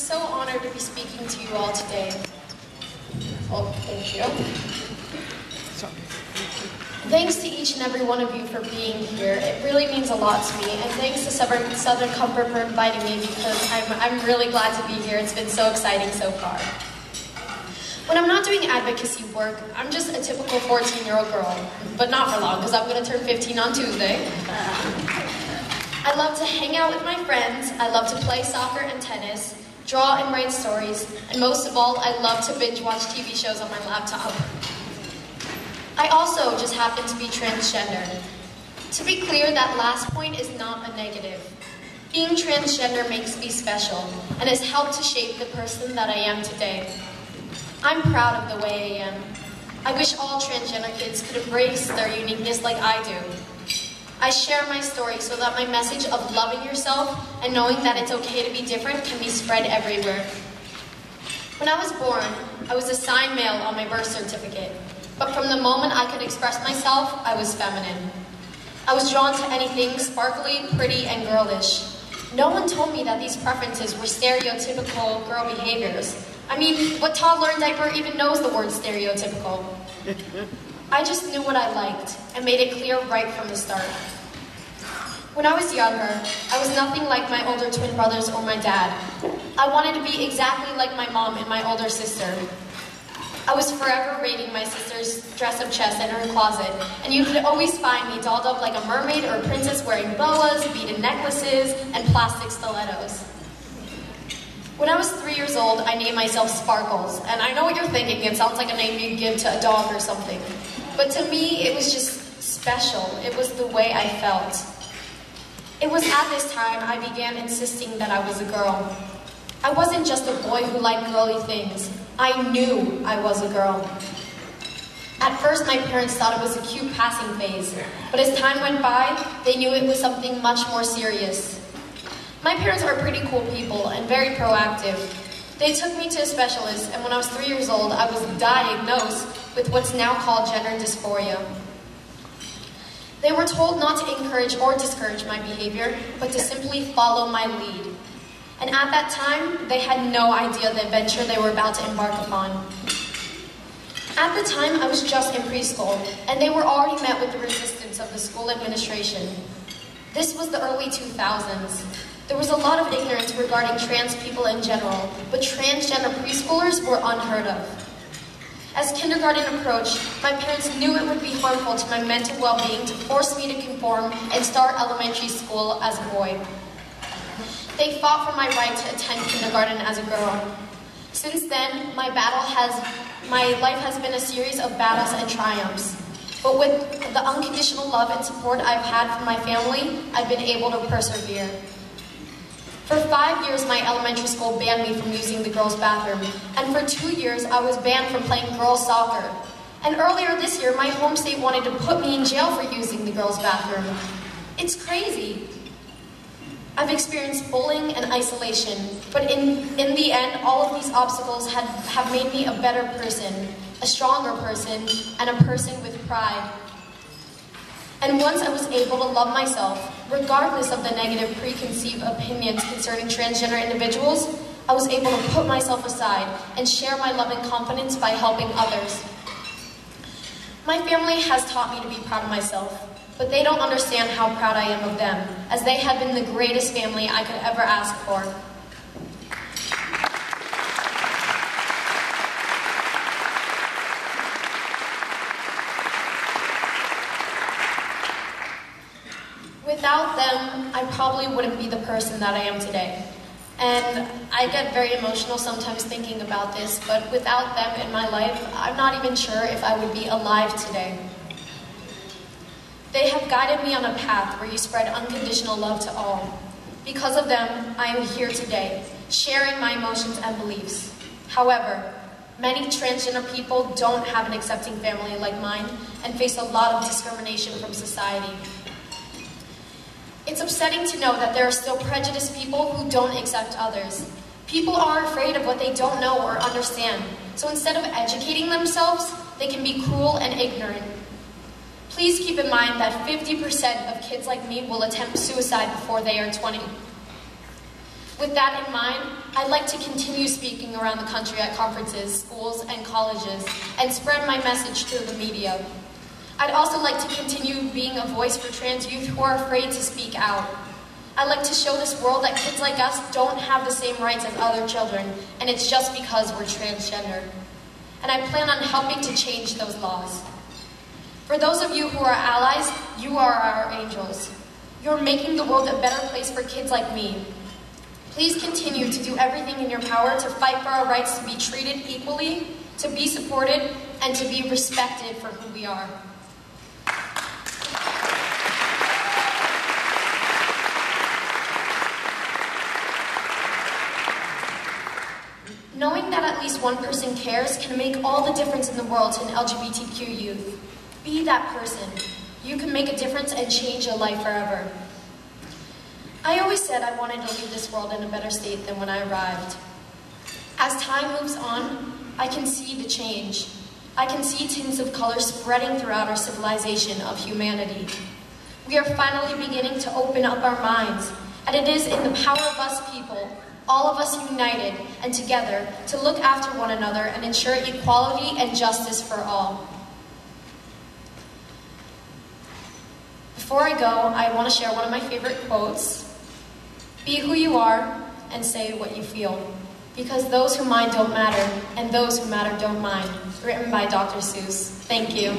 so honored to be speaking to you all today. Oh, thank you. Thanks to each and every one of you for being here. It really means a lot to me, and thanks to Southern Comfort for inviting me, because I'm really glad to be here. It's been so exciting so far. When I'm not doing advocacy work, I'm just a typical 14-year-old girl, but not for long, because I'm going to turn 15 on Tuesday. I love to hang out with my friends, I love to play soccer and tennis, draw and write stories, and most of all, I love to binge watch TV shows on my laptop. I also just happen to be transgender. To be clear, that last point is not a negative. Being transgender makes me special, and has helped to shape the person that I am today. I'm proud of the way I am. I wish all transgender kids could embrace their uniqueness like I do. I share my story so that my message of loving yourself and knowing that it's okay to be different can be spread everywhere. When I was born, I was assigned male on my birth certificate, but from the moment I could express myself, I was feminine. I was drawn to anything sparkly, pretty, and girlish. No one told me that these preferences were stereotypical girl behaviors. I mean, what toddler in diaper even knows the word stereotypical? I just knew what I liked, and made it clear right from the start. When I was younger, I was nothing like my older twin brothers or my dad. I wanted to be exactly like my mom and my older sister. I was forever raiding my sister's dress-up chest in her closet, and you could always find me dolled up like a mermaid or a princess wearing boas, beaded necklaces, and plastic stilettos. When I was 3 years old, I named myself Sparkles, and I know what you're thinking, it sounds like a name you'd give to a dog or something. But to me, it was just special. It was the way I felt. It was at this time I began insisting that I was a girl. I wasn't just a boy who liked girly things. I knew I was a girl. At first, my parents thought it was a cute passing phase, but as time went by, they knew it was something much more serious. My parents are pretty cool people and very proactive. They took me to a specialist, and when I was 3 years old, I was diagnosed with what's now called gender dysphoria. They were told not to encourage or discourage my behavior, but to simply follow my lead. And at that time, they had no idea the adventure they were about to embark upon. At the time, I was just in preschool, and they were already met with the resistance of the school administration. This was the early 2000s. There was a lot of ignorance regarding trans people in general, but transgender preschoolers were unheard of. As kindergarten approached, my parents knew it would be harmful to my mental well-being to force me to conform and start elementary school as a boy. They fought for my right to attend kindergarten as a girl. Since then, my life has been a series of battles and triumphs. But with the unconditional love and support I've had from my family, I've been able to persevere. For 5 years, my elementary school banned me from using the girls' bathroom, and for 2 years, I was banned from playing girls' soccer. And earlier this year, my home state wanted to put me in jail for using the girls' bathroom. It's crazy. I've experienced bullying and isolation, but in the end, all of these obstacles have made me a better person, a stronger person, and a person with pride. And once I was able to love myself, regardless of the negative preconceived opinions concerning transgender individuals, I was able to put myself aside and share my love and confidence by helping others. My family has taught me to be proud of myself, but they don't understand how proud I am of them, as they have been the greatest family I could ever ask for. Without them, I probably wouldn't be the person that I am today. And I get very emotional sometimes thinking about this, but without them in my life, I'm not even sure if I would be alive today. They have guided me on a path where you spread unconditional love to all. Because of them, I am here today, sharing my emotions and beliefs. However, many transgender people don't have an accepting family like mine and face a lot of discrimination from society. It's upsetting to know that there are still prejudiced people who don't accept others. People are afraid of what they don't know or understand, so instead of educating themselves, they can be cruel and ignorant. Please keep in mind that 50% of kids like me will attempt suicide before they are 20. With that in mind, I'd like to continue speaking around the country at conferences, schools, and colleges, and spread my message through the media. I'd also like to continue being a voice for trans youth who are afraid to speak out. I'd like to show this world that kids like us don't have the same rights as other children, and it's just because we're transgender. And I plan on helping to change those laws. For those of you who are allies, you are our angels. You're making the world a better place for kids like me. Please continue to do everything in your power to fight for our rights to be treated equally, to be supported, and to be respected for who we are. Knowing that at least one person cares can make all the difference in the world to an LGBTQ youth. Be that person. You can make a difference and change a life forever. I always said I wanted to leave this world in a better state than when I arrived. As time moves on, I can see the change. I can see tints of color spreading throughout our civilization of humanity. We are finally beginning to open up our minds, and it is in the power of us people, all of us united and together, to look after one another and ensure equality and justice for all. Before I go, I want to share one of my favorite quotes. Be who you are and say what you feel, because those who mind don't matter, and those who matter don't mind. Written by Dr. Seuss. Thank you.